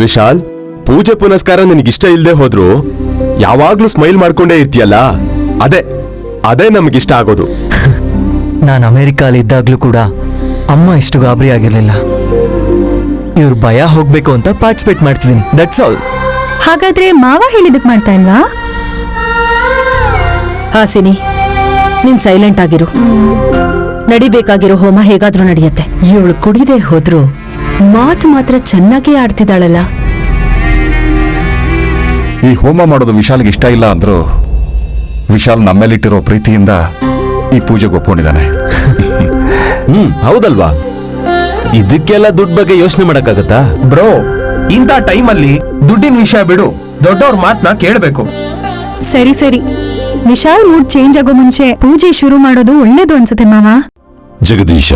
ವಿಶಾಲ್, ಪೂಜೆ ಪುನಸ್ಕಾರ ನಿನಗಿಷ್ಟ ಇಲ್ಲದೆ ಹೋದ್ರು ಯಾವಾಗ್ಲೂ ಸ್ಮೈಲ್ ಮಾಡ್ಕೊಂಡೇ ಇರ್ತೀಯಲ್ಲ, ಅದೇ ನಮಗಿಷ್ಟ ಆಗೋದು. ನಾನು ಅಮೆರಿಕಾಲಿ ಇದ್ದಾಗ್ಲೂ ಕೂಡ ಅಮ್ಮ ಇಷ್ಟು ಗಾಬರಿ ಆಗಿರ್ಲಿಲ್ಲ. ಇವ್ರ ಭಯ ಹೋಗ್ಬೇಕು ಅಂತ ಪಾರ್ಟಿಸಿಪೇಟ್ ಮಾಡ್ತಿದ್ದೀನಿ, ದಟ್ಸ್ ಆಲ್. ಹಾಗಾದ್ರೆ ಮಾವ ಹೇಳಿದಕ್ ಮಾಡ್ತಾ ಇಲ್ವಾ? ಹಾಸಿನಿ, ನೀನ್ ಸೈಲೆಂಟ್ ಆಗಿರು. ನಡಿಬೇಕಾಗಿರೋ ಹೋಮ ಹೇಗಾದ್ರೂ ನಡೆಯುತ್ತೆ. ಇವಳು ಕುಡಿದೇ ಹೋದ್ರು ಮಾತು ಮಾತ್ರ ಚೆನ್ನಾಗೇ ಆಡ್ತಿದ್ದಾಳಲ್ಲ. ಈ ಹೋಮ ಮಾಡೋದು ವಿಶಾಲ್ಗೆ ಇಷ್ಟ ಇಲ್ಲ ಅಂದ್ರು ವಿಶಾಲ್ ನಮ್ಮೇಲಿಟ್ಟಿರೋ ಪ್ರೀತಿಯಿಂದ ಈ ಪೂಜೆಗೆ ಒಪ್ಕೊಂಡಿದ್ದಾನೆ. ಹೌದಲ್ವಾ? ಇದಕ್ಕೆಲ್ಲ ದುಡ್ಡು ಬಗ್ಗೆ ಯೋಚನೆ ಮಾಡಕ್ಕಾಗತ್ತಾ? ಬ್ರೋ, ಇಂಥ ಟೈಮಲ್ಲಿ ದುಡ್ಡಿನ ವಿಷಯ ಬಿಡು, ದೊಡ್ಡವ್ರ ಮಾತನ್ನ ಕೇಳಬೇಕು. ಸರಿ ಸರಿ, ವಿಶಾಲ್ ಮೂಡ್ ಚೇಂಜ್ ಆಗೋ ಮುಂಚೆ ಪೂಜೆ ಶುರು ಮಾಡೋದು ಒಳ್ಳೇದು ಅನ್ಸುತ್ತೆ ಮಾವ. ಜಗದೀಶ,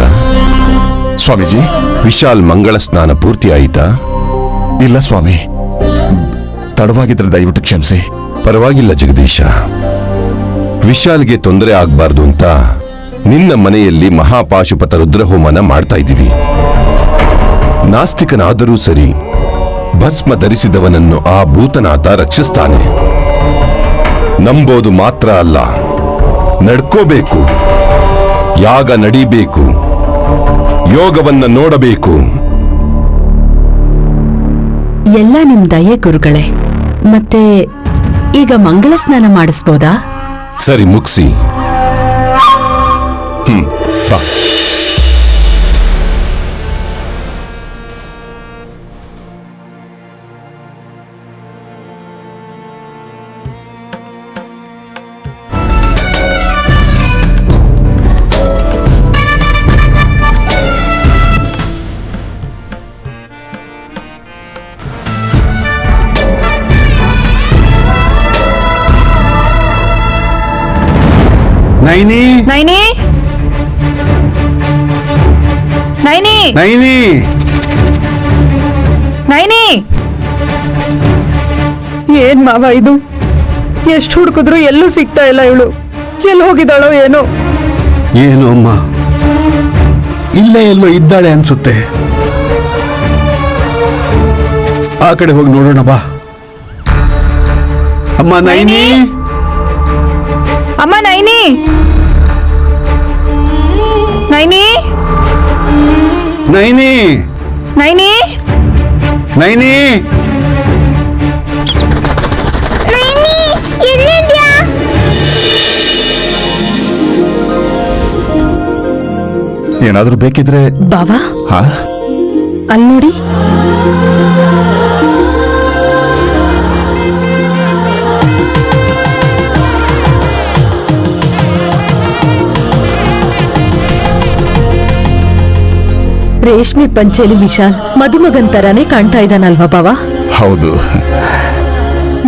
ಸ್ವಾಮೀಜಿ, ವಿಶಾಲ್ ಮಂಗಳ ಸ್ನಾನ ಪೂರ್ತಿ ಆಯಿತಾ? ಇಲ್ಲ ಸ್ವಾಮಿ, ತಡವಾಗಿದ್ರೆ ದಯವಿಟ್ಟು ಕ್ಷಮಿಸಿ. ಪರವಾಗಿಲ್ಲ ಜಗದೀಶ. ವಿಶಾಲ್ಗೆ ತೊಂದರೆ ಆಗ್ಬಾರ್ದು ಅಂತ ನಿನ್ನ ಮನೆಯಲ್ಲಿ ಮಹಾಪಾಶುಪತ ರುದ್ರಹೋಮನ ಮಾಡ್ತಾ ಇದ್ದೀವಿ. ನಾಸ್ತಿಕನಾದರೂ ಸರಿ, ಭಸ್ಮ ಧರಿಸಿದವನನ್ನು ಆ ಭೂತನಾಥ ರಕ್ಷಿಸ್ತಾನೆ. ನಂಬೋದು ಮಾತ್ರ ಅಲ್ಲ, ನಡ್ಕೋಬೇಕು, ಯಾಗ ನಡೀಬೇಕು, ಯೋಗವನ್ನ ನೋಡಬೇಕು. ಎಲ್ಲ ನಿಮ್ ದಯೆ ಗುರುಗಳೇ. ಮತ್ತೆ ಈಗ ಮಂಗಳ ಸ್ನಾನ ಮಾಡಿಸ್ಬೋದಾ? ಸರಿ, ಮುಗಿಸಿ. ಬಾ. ನೈನಿ, ನೈನಿ, ನೈನಿ, ನೈನಿ, ನೈನಿ. ಏನ್ ಮಾವ ಇದು? ಎಷ್ಟು ಹುಡುಕಿದ್ರು ಎಲ್ಲೂ ಸಿಗ್ತಾ ಇಲ್ಲ. ಇವಳು ಎಲ್ಲಿ ಹೋಗಿದ್ದಾಳೋ ಏನೋ. ಏನು ಅಮ್ಮ, ಇಲ್ಲೇ ಎಲ್ಲೋ ಇದ್ದಾಳೆ ಅನ್ಸುತ್ತೆ. ಆ ಕಡೆ ಹೋಗಿ ನೋಡೋಣ ಬಾ. ಅಮ್ಮ ನೈನಿ, ಅಮ್ಮ ನೈನಿ, ನೈನಿ, ನೈನಿ, ನೈನಿ, ನೈನಿ. ಏನಾದ್ರೂ ಬೇಕಿದ್ರೆ ಬಾವಾ, ಹಾ, ಅಲ್ಲಿ ನೋಡಿ. ರೇಷ್ಮೆ ಪಂಚೆಲಿ ವಿಶಾಲ್ ಮದುಮಗನ್ ತರಾನೇ ಕಾಣ್ತಾ ಇದ್ದಾನಲ್ವಾ ಬಾವಾ? ಹೌದು.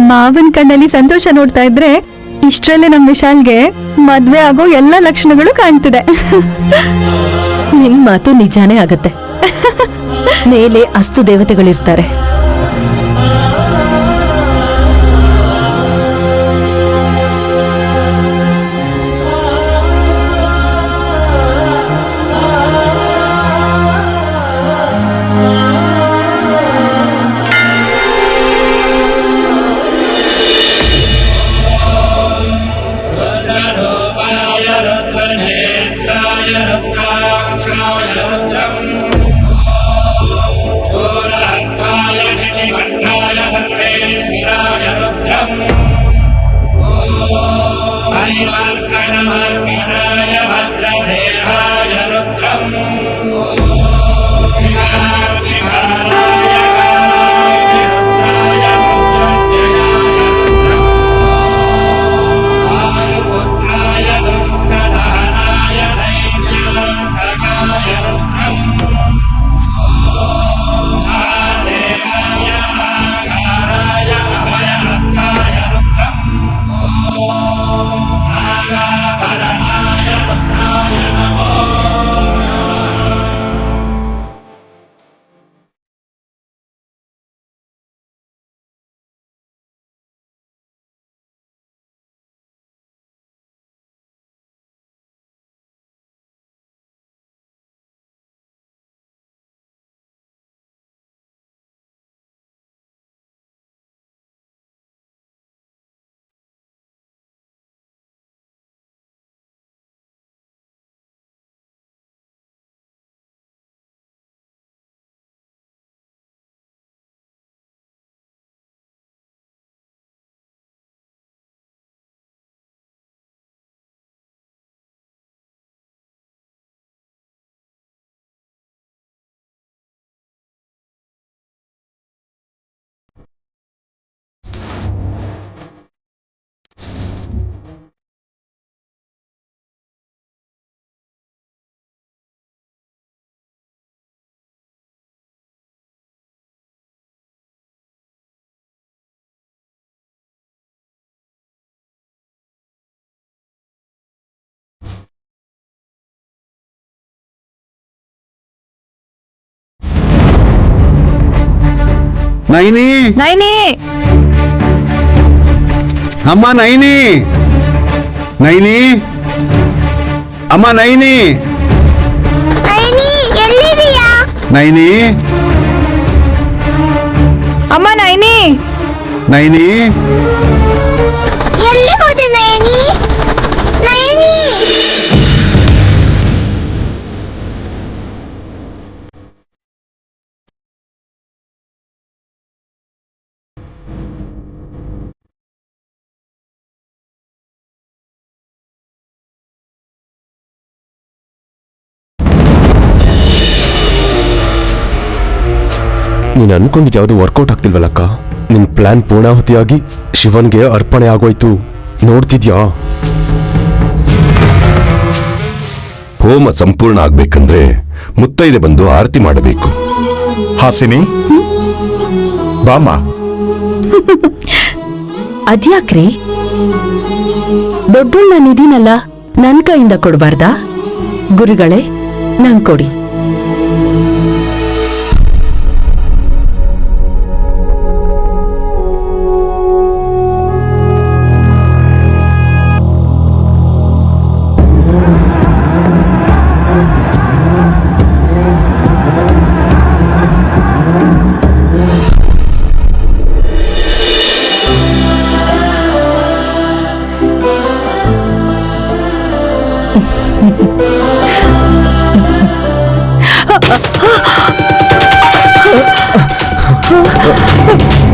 ಮಾವನ್ ಕಣ್ಣಲ್ಲಿ ಸಂತೋಷ ನೋಡ್ತಾ ಇದ್ರೆ ಇಷ್ಟರಲ್ಲೇ ನಮ್ ವಿಶಾಲ್ಗೆ ಮದ್ವೆ ಆಗೋ ಎಲ್ಲ ಲಕ್ಷಣಗಳು ಕಾಣ್ತಿದೆ. ನಿನ್ ಮಾತು ನಿಜಾನೇ ಆಗತ್ತೆ. ಮೇಲೆ ಅಸ್ತು ದೇವತೆಗಳಿರ್ತಾರೆ. ರುದ್ರಾಕ್ಷಾಯ ರುದ್ರಂ ನೈನಿ ನೈನಿ ಅಮ್ಮ ನೈನಿ ನೈನಿ ಅಮ್ಮ ನೈನಿ ನೈನಿ ಅಮ್ಮ ನೈನಿ ನೈನಿ ಎಲ್ಲಿ ಹೋದೆ ನಯನಿ ನಯನಿ ನೀನ್ ಅನ್ಕೊಂಡಿದ್ ಯಾವುದು ವರ್ಕೌಟ್ ಆಗ್ತಿಲ್ವಲ್ಲಕ್ಕ. ನಿನ್ ಪ್ಲಾನ್ ಪೂರ್ಣಾಹುತಿಯಾಗಿ ಶಿವನ್ಗೆ ಅರ್ಪಣೆ ಆಗೋಯ್ತು. ನೋಡ್ತಿದ್ಯಾ? ಹೋಮ ಸಂಪೂರ್ಣ ಆಗ್ಬೇಕಂದ್ರೆ ಮುತ್ತೈದೆ ಬಂದು ಆರತಿ ಮಾಡಬೇಕು. ಹಾಸಿನಿ ಬಾಮ. ಅದ್ಯಾಕ್ರಿ ದೊಡ್ಡೋಳ್ ನಾನಿದೀನಲ್ಲ, ನನ್ ಕೈಯಿಂದ ಕೊಡ್ಬಾರ್ದಾ? ಗುರುಗಳೇ, ನಂಗ್ ಕೊಡಿ.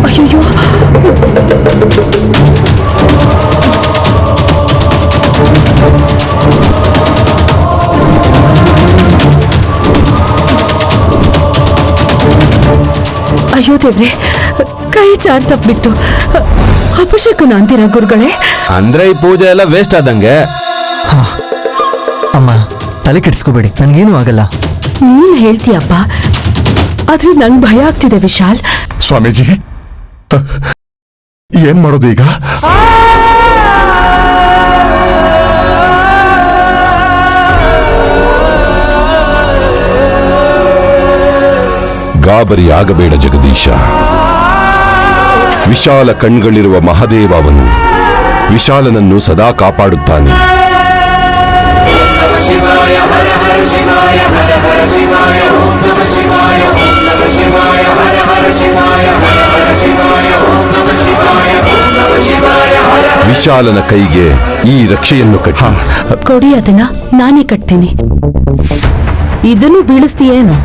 ಅಯ್ಯೋ, ಅಯ್ಯೋ ದೇವ್ರೆ, ಕೈ ಚಾರ್ ತಪ್ಪಿತ್ತು. ಅಭಿಷೇಕನ ಅಂತೀರಾ ಗುರುಗಳೇ? ಅಂದ್ರೆ ಈ ಪೂಜೆ ಎಲ್ಲ ವೇಸ್ಟ್ ಆದಂಗೆ. ಅಮ್ಮ ತಲೆ ಕೆಡಿಸ್ಕೋಬೇಡಿ, ನನ್ಗೇನು ಆಗಲ್ಲ. ನೀನ್ ಹೇಳ್ತೀಯಪ್ಪ, ಆದ್ರೆ ನಂಗ್ ಭಯ ಆಗ್ತಿದೆ ವಿಶಾಲ್. ಸ್ವಾಮೀಜಿ ಏನ್ ಮಾಡೋದು ಈಗ? ಗಾಬರಿ ಆಗಬೇಡ ಜಗದೀಶ. ವಿಶಾಲ ಕಣ್ಗಳಿರುವ ಮಹಾದೇವ ಅವನು ವಿಶಾಲನನ್ನು ಸದಾ ಕಾಪಾಡುತ್ತಾನೆ. ವಿಶಾಲನ ಕೈಗೆ ಈ ರಕ್ಷೆಯನ್ನು ಕಟ್ಟಿ. ಕೊಡಿ, ಅದನ್ನ ನಾನೇ ಕಟ್ತೀನಿ. ಇದನ್ನು ಬೀಳಿಸ್ತೀಯೇನು?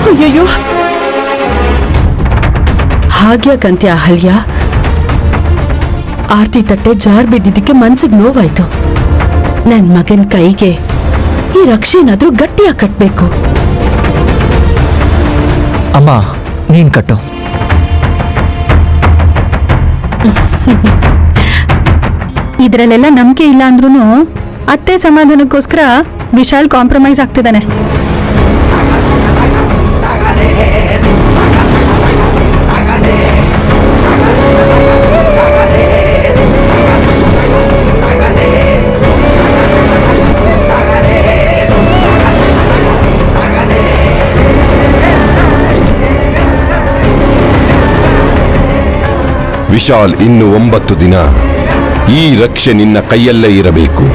ಅಯ್ಯಯ್ಯೋ, ಹಾಗ್ಯಾಕಂತ್ಯ ಅಹಲ್ಯ? ಆರ್ತಿ ತಟ್ಟೆ ಜಾರ್ ಬಿದ್ದಿದ್ದಕ್ಕೆ ಮನ್ಸಿಗೆ ನೋವಾಯ್ತು. ನನ್ ಮಗನ್ ಕೈಗೆ ಈ ರಕ್ಷೆನಾದ್ರೂ ಗಟ್ಟಿಯಾಗಿ ಕಟ್ಬೇಕು. ಅಮ್ಮ ನೀನ್ ಕಟ್ಟು. ಇದ್ರಲ್ಲೆಲ್ಲ ನಂಬಿಕೆ ಇಲ್ಲ ಅಂದ್ರೂ ಅತ್ತೆ ಸಮಾಧಾನಕ್ಕೋಸ್ಕರ ವಿಶಾಲ್ ಕಾಂಪ್ರಮೈಸ್ ಆಗ್ತಿದ್ದಾನೆ. ವಿಶಾಲ್, ಇನ್ನು 9 ದಿನ ಈ ರಕ್ಷೆ ನಿನ್ನ ಕೈಯಲ್ಲೇ ಇರಬೇಕು.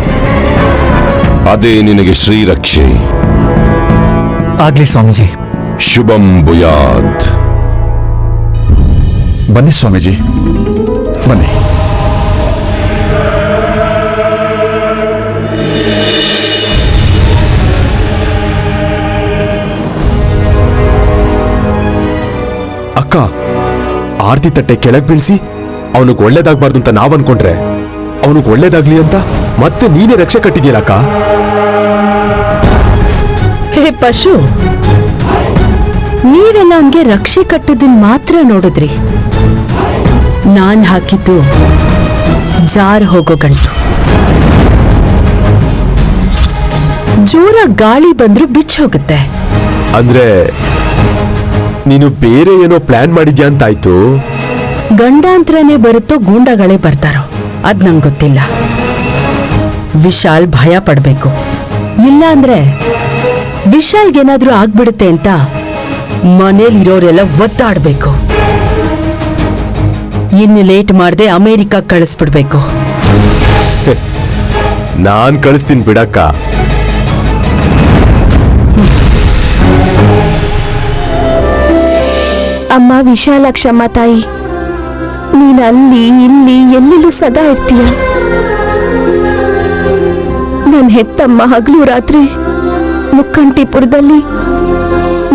ಅದೇ ನಿನಗೆ ಶ್ರೀರಕ್ಷೆ. ಆಗ್ಲಿ ಸ್ವಾಮೀಜಿ. ಶುಭಂ ಭೂಯಾತ್. ಬನ್ನಿ ಸ್ವಾಮೀಜಿ, ಬನ್ನಿ. ಅಕ್ಕ, ಆರ್ತಿ ತಟ್ಟೆ ಕೆಳಗ್ ಬೀಳಿಸಿ ಅವನಿಗೆ ಒಳ್ಳೇದಾಗ್ಬಾರ್ದು ಅಂತ ನಾವ್ ಅನ್ಕೊಂಡ್ರೆ ಅವನಿಗೆ ಒಳ್ಳೇದಾಗ್ಲಿ ಅಂತ ಮತ್ತೆ ನೀನೇ ರಕ್ಷೆ ಕಟ್ಟಿದ್ಯಲ್ಲಕ್ಕ. ಹೇ ಪಶು, ನೀವೆಲ್ಲ ಅವನ್ಗೆ ರಕ್ಷೆ ಕಟ್ಟದನ್ ಮಾತ್ರ ನೋಡಿದ್ರಿ. ನಾನ್ ಹಾಕಿದ್ದು ಜಾರ್ ಹೋಗೋ ಗಂಟು. ಜೋರ ಗಾಳಿ ಬಂದ್ರು ಬಿಚ್ಚ ಹೋಗುತ್ತೆ. ಅಂದ್ರೆ ನೀನು ಬೇರೆ ಏನೋ ಪ್ಲಾನ್ ಮಾಡಿದ್ಯಾ ಅಂತಾಯ್ತು. ಗಂಡಾಂತರನೇ ಬರುತ್ತೋ ಗೂಂಡಗಳೇ ಬರ್ತಾರೋ ಅದ್ ನಂಗೆ ಗೊತ್ತಿಲ್ಲ. ವಿಶಾಲ್ ಭಯ ಪಡ್ಬೇಕು, ಇಲ್ಲ ಅಂದ್ರೆ ವಿಶಾಲ್ಗೇನಾದ್ರೂ ಆಗ್ಬಿಡುತ್ತೆ ಅಂತ ಮನೇಲಿರೋರೆಲ್ಲ ಒತ್ತಾಡ್ಬೇಕು. ಇನ್ನು ಲೇಟ್ ಮಾಡದೆ ಅಮೆರಿಕ ಕಳಿಸ್ಬಿಡ್ಬೇಕು. ನಾನ್ ಕಳಿಸ್ತೀನಿ ಬಿಡಕ್ಕ. ಅಮ್ಮ ವಿಶಾಲಾಕ್ಷಮ್ಮ ತಾಯಿ, ನೀನ್ ಅಲ್ಲಿ ಇಲ್ಲಿ ಎಲ್ಲೆಲ್ಲೂ ಸದಾ ಇರ್ತೀಯ. ನನ್ ಹೆತ್ತಮ್ಮ ಹಗಲು ರಾತ್ರಿ ಮುಕ್ಕಂಟಿಪುರದಲ್ಲಿ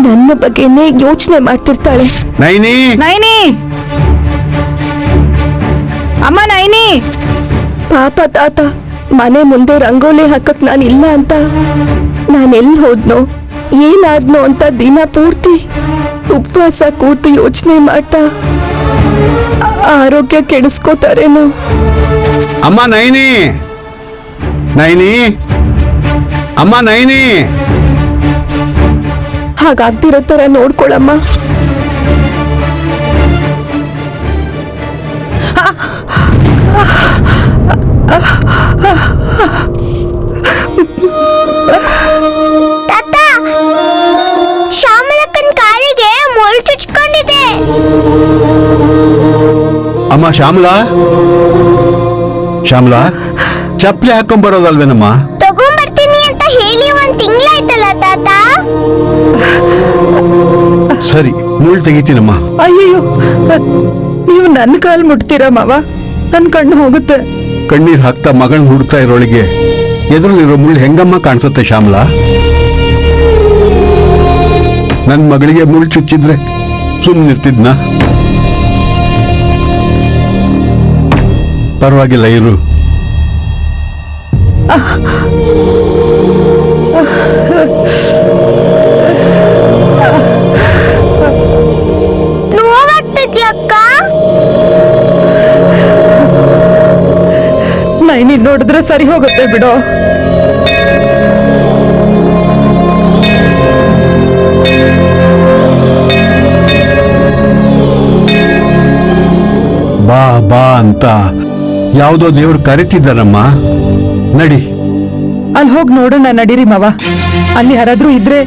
ನನ್ನ ಬಗ್ಗೆನೇ ಯೋಚನೆ ಮಾಡ್ತಿರ್ತಾಳೆ. ನೈನಿ ನೈನಿ, ಅಮ್ಮ ನೈನಿ. ಪಾಪ ತಾತ ಮನೆ ಮುಂದೆ ರಂಗೋಲಿ ಹಾಕಕ್ ನಾನಿಲ್ಲ ಅಂತ ನಾನೆಲ್ಲಿ ಹೋದ್ನೋ ಏನಾದ್ನೋ ಅಂತ ದಿನ ಪೂರ್ತಿ ಉಪವಾಸ ಕೂತು ಯೋಚನೆ ಮಾಡ್ತಾ ಆರೋಗ್ಯ ಕೆಡಿಸ್ಕೋತಾರೇನೋ. ಅಮ್ಮ ನೈನಿ, ನೈನಿ, ಅಮ್ಮ ನೈನಿ. ಹಾಗಾಗ್ತಿರೋ ತರ ನೋಡ್ಕೊಳಮ್ಮ. ತಾತ, ಶ್ಯಾಮಲಕ್ಕನ ಕಾಲಿಗೆ ಮೊಳ್ಳು ಚುಚ್ಕೊಂಡಿದೆ. ಅಮ್ಮ ಶ್ಯಾಮಲಾ, ಶ್ಯಾಮಲಾ ಚಪ್ಪಲಿ ಹಾಕೊಂಡ್ಬರೋದಲ್ವೇನಮ್ಮ? ತಗೊಂಡ್ಬರ್ತೀನಿ ಅಂತ ಹೇಳಿ 1 ತಿಂಗಳಾಯ್ತಲ್ಲ ತಾತ. ಸರಿ, ಮುಳ್ಳು ತೆಗಿತೀನಮ್ಮ. ಅಯ್ಯೋ, ನೀವು ನನ್ನ ಕಾಲ್ ಮುಟ್ತೀರಾ ಮಾವ? ನನ್ ಕಣ್ಣು ಹೋಗುತ್ತೆ. ಕಣ್ಣೀರ್ ಹಾಕ್ತಾ ಮಗನ್ ಹುಡ್ತಾ ಇರೋಳಿಗೆ ಎದುರಲ್ಲಿರೋ ಮುಳ್ಳು ಹೆಂಗಮ್ಮ ಕಾಣಿಸುತ್ತೆ ಶ್ಯಾಮಲಾ? ನನ್ನ ಮಗಳಿಗೆ ಮುಳ್ಳು ಚುಚ್ಚಿದ್ರೆ ಸುಮ್ಮನಿರ್ತಿದ್ನ? ಪರವಾಗಿಲ್ಲ ಇರು. ನೋವಾಗ್ತಿದ್ಯಕ್ಕ? ನೈನಿ ನೋಡಿದ್ರೆ ಸರಿ ಹೋಗುತ್ತೆ ಬಿಡೋ. ಬಾ ಬಾ ಅಂತ ಯಾವುದೋ ದೇವ್ರು ಕರಿತಿದ್ದಾರಮ್ಮ. ನಡಿ. ಅಲ್ಲಿ ಹೋಗಿ ನೋಡೋಣ, ನಡೀರಿ ಮಾವ. ಅಲ್ಲಿ ಯಾರಾದ್ರೂ ಇದ್ರೆ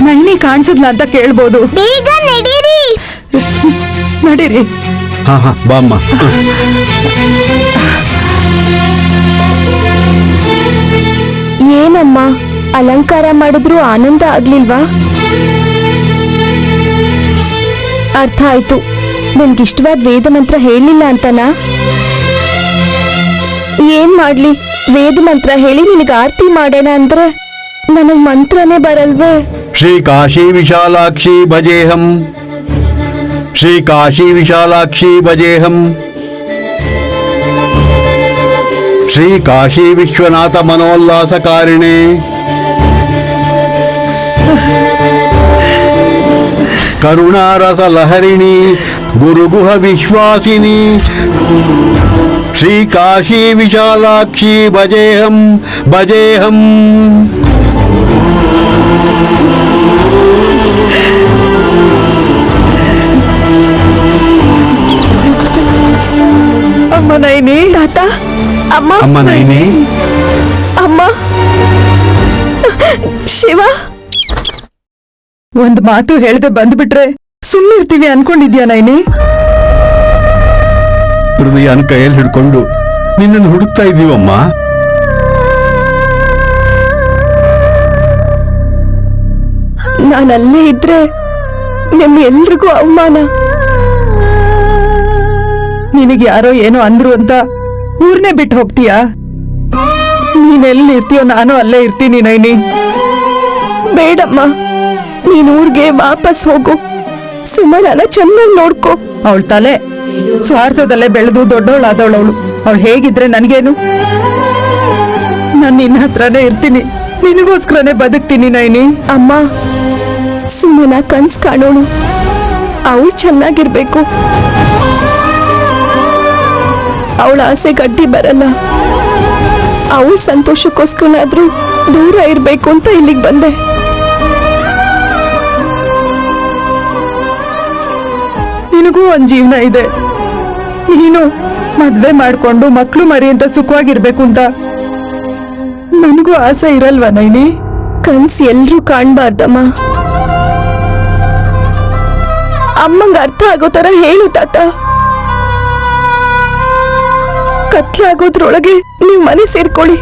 ನೈನಿ ಕಾಣಿಸಿದ್ಲ ಅಂತ ಕೇಳ್ಬೋದು. ಬೇಗ ನಡೀರಿ. ನಡೀರಿ. ಹಾ ಹಾ ಬಾ ಅಮ್ಮ. ಏನಮ್ಮ ಅಲಂಕಾರ ಮಾಡಿದ್ರು ಆನಂದ ಆಗ್ಲಿಲ್ವಾ? ಅರ್ಥ ಆಯ್ತು. ನನ್ಗಿಷ್ಟವಾದ ವೇದ ಮಂತ್ರ ಹೇಳಿಲ್ಲ ಅಂತನಾ? ಏನ್ ಮಾಡ್ಲಿ, ವೇದ ಮಂತ್ರ ಹೇಳಿ ನಿನಗೆ ಆರತಿ ಮಾಡೋಣ ಅಂದ್ರೆ ನನಗ್ ಮಂತ್ರನೇ ಬರಲ್ವೇ? ಶ್ರೀ ಕಾಶಿ ವಿಶಾಲಾಕ್ಷಿ ಭಜೇಹಂ, ಶ್ರೀ ಕಾಶಿ ವಿಶಾಲಾಕ್ಷಿ ಭಜೇಹಂ, ಶ್ರೀ ಕಾಶಿ ವಿಶ್ವನಾಥ ಮನೋಲ್ಲಾಸಕಾರಿಣೆ, ಕರುಣಾರಸ ಲಹರಿಣಿ ಗುರುಗುಹ ವಿಶ್ವಾಸಿನಿ, ಶ್ರೀ ಕಾಶಿ ವಿಶಾಲಾಕ್ಷಿ ಭಜೇಹಂ ಭಜೇಹಂ. ಅಮ್ಮ ನೈನಿ. ತಾತ, ಅಮ್ಮ. ಅಮ್ಮ ನೈನಿ. ಅಮ್ಮ. ಶಿವ, ಒಂದ್ ಮಾತು ಹೇಳ್ದೆ ಬಂದ್ಬಿಟ್ರೆ ಸುಮ್ಮನಿರ್ತೀವಿ ಅನ್ಕೊಂಡಿದ್ಯಾ ನೈನಿ? ಹೃದಯನ ಕೈಯಲ್ಲಿ ಹಿಡ್ಕೊಂಡು ನಿನ್ನನ್ನು ಹುಡುಕ್ತಾ ಇದ್ದೀವಮ್ಮ. ನಾನಲ್ಲೇ ಇದ್ರೆ ನಿಮ್ ಎಲ್ರಿಗೂ ಅವಮಾನ. ನಿನಗೆ ಯಾರೋ ಏನೋ ಅಂದ್ರು ಅಂತ ಊರ್ನೇ ಬಿಟ್ಟು ಹೋಗ್ತೀಯಾ? ನೀನೆಲ್ಲಿ ಇರ್ತೀಯೋ ನಾನು ಅಲ್ಲೇ ಇರ್ತೀನಿ ನೈನಿ. ಬೇಡಮ್ಮ, ನೀನ್ ಊರ್ಗೆ ವಾಪಸ್ ಹೋಗು. ಸುಮನನ ಚೆನ್ನಾಗಿ ನೋಡ್ಕೋ. ಅವಳ ತಲೆ ಸ್ವಾರ್ಥದಲ್ಲೇ ಬೆಳೆದು ದೊಡ್ಡವಳಾದವಳವಳು. ಅವಳು ಹೇಗಿದ್ರೆ ನನ್ಗೇನು? ನಾನು ನಿನ್ನ ಹತ್ರನೇ ಇರ್ತೀನಿ, ನಿನಗೋಸ್ಕರನೇ ಬದುಕ್ತೀನಿ ನೈನಿ. ಅಮ್ಮ, ಸುಮನ ಕನ್ಸ್ ಕಾಣೋಣ. ಅವಳು ಚೆನ್ನಾಗಿರ್ಬೇಕು. ಅವಳ ಆಸೆ ಗಡ್ಡಿ ಬರಲ್ಲ. ಅವಳ ಸಂತೋಷಕ್ಕೋಸ್ಕರನಾದ್ರೂ ದೂರ ಇರ್ಬೇಕು ಅಂತ ಇಲ್ಲಿಗೆ ಬಂದೆ. ನಿನಗೂ ಒಂದ್ ಜೀವನ ಇದೆ. ನೀನು ಮದ್ವೆ ಮಾಡ್ಕೊಂಡು ಮಕ್ಳು ಮರಿ ಅಂತ ಸುಖವಾಗಿರ್ಬೇಕು ಅಂತ ನನಗೂ ಆಸೆ ಇರಲ್ವಾ ನೈನಿ? ಕನ್ಸ್ ಎಲ್ರೂ ಕಾಣ್ಬಾರ್ದಮ್ಮ. ಅಮ್ಮಂಗ ಅರ್ಥ ಆಗೋ ತರ ಹೇಳು ತಾತ. ಕತ್ಲಾಗೋದ್ರೊಳಗೆ ನೀವ್ ಮನೆ ಸೇರ್ಕೊಳ್ಳಿ.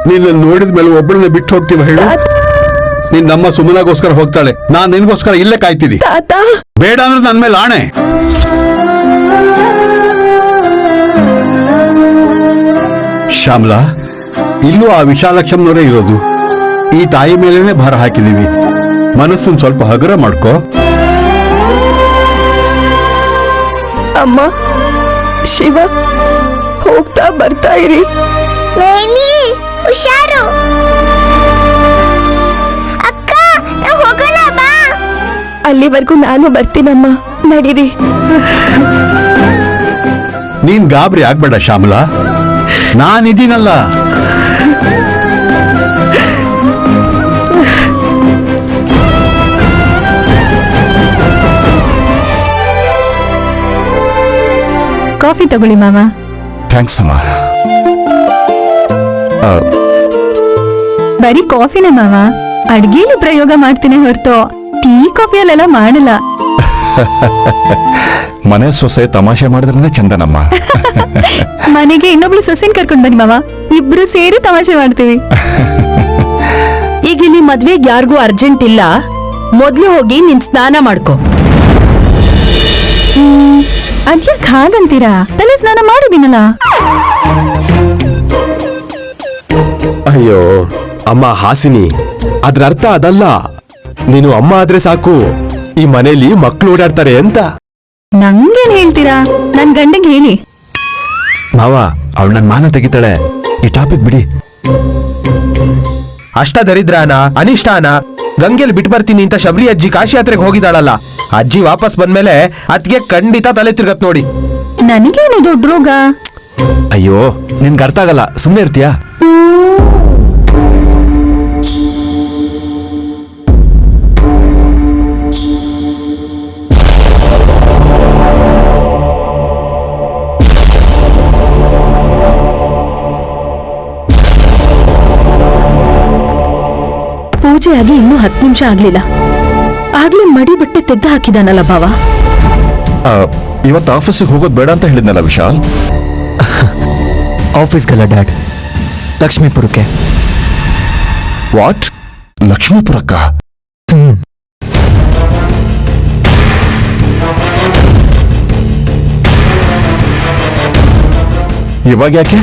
ನಿನ್ನ ನೋಡಿದ ಮೇಲೆ ಒಬ್ಬಳನ್ನ ಬಿಟ್ಟು ಹೋಗ್ತೀವ ಹೇಳು? ನಿನ್ನಮ್ಮ ಸುಮನಾಗೋಸ್ಕರ ಹೋಗ್ತಾಳೆ, ನಾನ್ ನಿನ್ಗೋಸ್ಕರ ಇಲ್ಲೇ ಕಾಯ್ತೀನಿ. ತಾತ ಬೇಡ ಅಂದ್ರೆ ನನ್ ಮೇಲೆ ಆಣೆ. ಶ್ಯಾಮಲಾ, ಇಲ್ಲೂ ಆ ವಿಶಾಲಕ್ಷಮ್ನವರೇ ಇರೋದು. ಈ ತಾಯಿ ಮೇಲೇನೆ ಭಾರ ಹಾಕಿದೀವಿ. ಮನಸ್ಸನ್ ಸ್ವಲ್ಪ ಹಗುರ ಮಾಡ್ಕೋ. ಅಮ್ಮ, ಶಿವ, ಹೋಗ್ತಾ ಬರ್ತಾ ಇರಿ. ನೇನಿ ಹುಷಾರು. ಅಕ್ಕ ನಾವ್ ಹೋಗೋಣ ಬಾ. ಅಲ್ಲಿವರೆಗೂ ನಾನು ಬರ್ತೀನಮ್ಮ, ನಡೀರಿ. ನೀನ್ ಗಾಬರಿ ಆಗ್ಬೇಡ ಶ್ಯಾಮಲಾ, ನಾನಿದ್ದೀನಲ್ಲ. ಕಾಫಿ ತಗೊಳ್ಳಿ ಮಾವ. ಥ್ಯಾಂಕ್ಸ್ ಅಮ್ಮ. ಬರೀ ಕಾಫಿನೇ ಮಾವ, ಅಡ್ಗೆಲಿ ಪ್ರಯೋಗ ಮಾಡ್ತೀನಿ ಹೊರತು ಟೀ ಕಾಫಿಯಲ್ಲೆಲ್ಲ ಮಾಡಲ್ಲ. ಮನೆ ಸೊಸೆ ತಮಾಷೆ ಮಾಡಿದ್ರೇನೆ ಚಂದನಮ್ಮ. ಮನೆಗೆ ಇನ್ನೊಬ್ಳು ಸೊಸೆನ್ ಕರ್ಕೊಂಡ್ ಬನ್ನಿ ಮಾವ, ಇಬ್ರು ಸೇರಿ ತಮಾಷೆ ಮಾಡ್ತೀವಿ. ಈಗ ಇಲ್ಲಿ ಮದ್ವೆಗ್ ಯಾರಿಗೂ ಅರ್ಜೆಂಟ್ ಇಲ್ಲ. ಮೊದ್ಲು ಹೋಗಿ ನಿನ್ ಸ್ನಾನ ಮಾಡ್ಕೊ. ಅದ್ಯಾಕ್ ಹಾಗಂತೀರಾ? ತಲೆ ಸ್ನಾನ ಮಾಡಿದ್ದೀನಲ್ಲ. ಅಯ್ಯೋ ಅಮ್ಮ ಹಾಸಿನಿ, ಅದ್ರ ಅರ್ಥ ಅದಲ್ಲ. ನೀನು ಅಮ್ಮ ಆದ್ರೆ ಸಾಕು, ಈ ಮನೇಲಿ ಮಕ್ಳು ಓಡಾಡ್ತಾರೆ ಅಂತ. ನಂಗೇನ್ ಹೇಳ್ತೀರಾ? ನನ್ ಗಂಡಂಗ್ ಹೇಳಿ. ಮಾವ, ಅವಳು ನನ್ ಮಾನ ತೆಗಿತಾಳೆ. ಈ ಟಾಪಿಕ್ ಬಿಡಿ. ಅಷ್ಟ ದರಿದ್ರಾನ ಅನಿಷ್ಟಾನ ಗಂಗೆಲ್ ಬಿಟ್ಟು ಬರ್ತೀನಿ ಅಂತ ಶಬರಿ ಅಜ್ಜಿ ಕಾಶಿ ಯಾತ್ರೆಗೆ ಹೋಗಿದಾಳಲ್ಲ, ಅಜ್ಜಿ ವಾಪಸ್ ಬಂದ್ಮೇಲೆ ಅದ್ಗೆ ಖಂಡಿತ ತಲೆ ತಿರ್ಗತ್ ನೋಡಿ. ನನಗೇನು ದೊಡ್ಡ ರೋಗ? ಅಯ್ಯೋ, ನಿನ್ಗೆ ಅರ್ಥ ಆಗಲ್ಲ, ಸುಮ್ಮನೆ ಇರ್ತೀಯಾ? ಪೂಜೆಯಾಗಿ ಇನ್ನೂ 10 ನಿಮಿಷ ಆಗ್ಲಿಲ್ಲ, ಆಗ್ಲೇ ಮಡಿ ಬಟ್ಟೆ ತೆಗ್ದು ಹಾಕಿದಾನಲ್ಲ ಬಾವ. ಇವತ್ತು ಆಫೀಸಿಗೆ ಹೋಗೋದು ಬೇಡ ಅಂತ ಹೇಳಿದ್ನಲ್ಲ ವಿಶಾಲ್. ಆಫೀಸ್ಗಲ್ಲ ಡ್ಯಾಡ್, ಲಕ್ಷ್ಮೀಪುರಕ್ಕೆ. ವಾಟ್? ಲಕ್ಷ್ಮೀಪುರಕ್ಕ? ಇವಾಗ ಯಾಕೆ?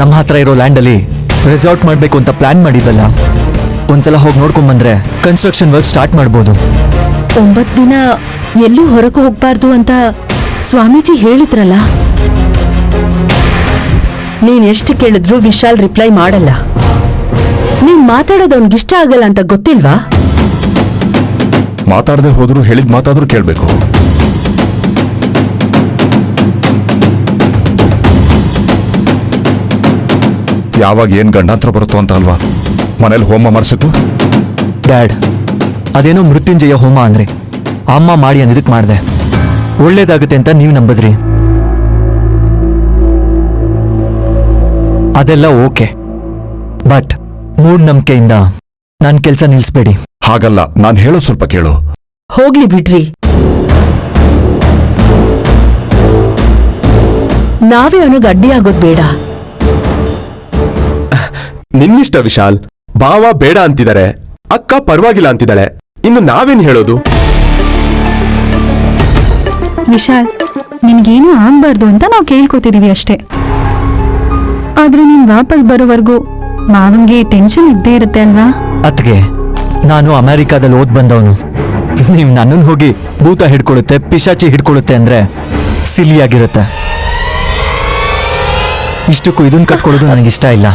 ನಮ್ಮ ಹತ್ರ ಇರೋ ಲ್ಯಾಂಡಲ್ಲಿ ರೆಸಾರ್ಟ್ ಮಾಡಬೇಕು ಅಂತ ಪ್ಲಾನ್ ಮಾಡಿದ್ವಲ್ಲ, ಒಂದ್ಸಲ ಹೋಗಿ ನೋಡ್ಕೊಂಡ್ಬಂದ್ರೆ ಕನ್ಸ್ಟ್ರಕ್ಷನ್ ವರ್ಕ್ ಸ್ಟಾರ್ಟ್ ಮಾಡ್ಬೋದು. 9 ದಿನ ಎಲ್ಲೂ ಹೊರಗೆ ಹೋಗ್ಬಾರ್ದು ಅಂತ ಸ್ವಾಮೀಜಿ ಹೇಳಿದ್ರಲ್ಲ. ನೀನ್ ಎಷ್ಟು ಕೇಳಿದ್ರು ವಿಶಾಲ್ ರಿಪ್ಲೈ ಮಾಡಲ್ಲ. ನೀನ್ ಮಾತಾಡೋದು ಅವ್ನಿಗಿಷ್ಟ ಆಗಲ್ಲ ಅಂತ ಗೊತ್ತಿಲ್ವಾ? ಮಾತಾಡದೆ ಹೋದ್ರು ಹೇಳಿದ ಮಾತಾದ್ರೂ ಕೇಳ್ಬೇಕು. ಯಾವಾಗ ಏನ್ ಗಂಡಾಂತರ ಬರುತ್ತೋ ಅಂತ ಅಲ್ವಾ ಮನೇಲಿ ಹೋಮ ಮಾಡಿಸಿದ್ದು. ಡ್ಯಾಡ್, ಅದೇನೋ ಮೃತ್ಯುಂಜಯ ಹೋಮ ಅಂದ್ರೆ ಅಮ್ಮ ಮಾಡಿ ಅಂದಿದ್ದಕ್ಕೆ ಮಾಡಿದೆ. ಒಳ್ಳೇದಾಗುತ್ತೆ ಅಂತ ನೀವು ನಂಬದ್ರಿ. ಅದೆಲ್ಲ ಓಕೆ, ಬಟ್ ಮೂಢನಂಬಿಕೆಯಿಂದ ನನ್ನ ಕೆಲಸ ನಿಲ್ಲಿಸ್ಬೇಡಿ. ಹಾಗಲ್ಲ, ನಾನು ಹೇಳೋ ಸ್ವಲ್ಪ ಕೇಳು. ಹೋಗ್ಲಿ ಬಿಡ್ರಿ, ನಾವೇ ಅವನಿಗೆ ಅಡ್ಡಿ ಆಗೋದ್ ಬೇಡ. ನಿನ್ನಿಷ್ಟ ವಿಶಾಲ್. ಬಾವ ಬೇಡ ಅಂತಿದ್ದಾರೆ, ಅಕ್ಕ ಪರವಾಗಿಲ್ಲ ಅಂತಿದ್ದಾಳೆ, ಇನ್ನು ನಾವೇನ್ ಹೇಳೋದು? ವಿಶಾಲ್, ನಿನ್ಗೇನು ಆಗ್ಬಾರ್ದು ಅಂತ ನಾವು ಕೇಳ್ಕೊತಿದೀವಿ ಅಷ್ಟೇ. ಆದ್ರೆ ನೀನ್ ವಾಪಸ್ ಬರೋವರೆಗೂ ಮಾವಂಗೆ ಟೆನ್ಷನ್ ಇದ್ದೇ ಇರುತ್ತೆ ಅಲ್ವಾ? ಅತ್ಗೆ, ನಾನು ಅಮೆರಿಕಾದಲ್ಲಿ ಓದ್ ಬಂದವನು. ನೀವು ನನ್ನನ್ನು ಹೋಗಿ ಭೂತ ಹಿಡ್ಕೊಳ್ಳುತ್ತೆ, ಪಿಶಾಚಿ ಹಿಡ್ಕೊಳ್ಳುತ್ತೆ ಅಂದ್ರೆ ಸಿಲಿಯಾಗಿರುತ್ತೆ. ಇಷ್ಟಕ್ಕೂ ಇದನ್ನ ಕಟ್ಕೊಳ್ಳೋದು ನನಗಿಷ್ಟ ಇಲ್ಲ.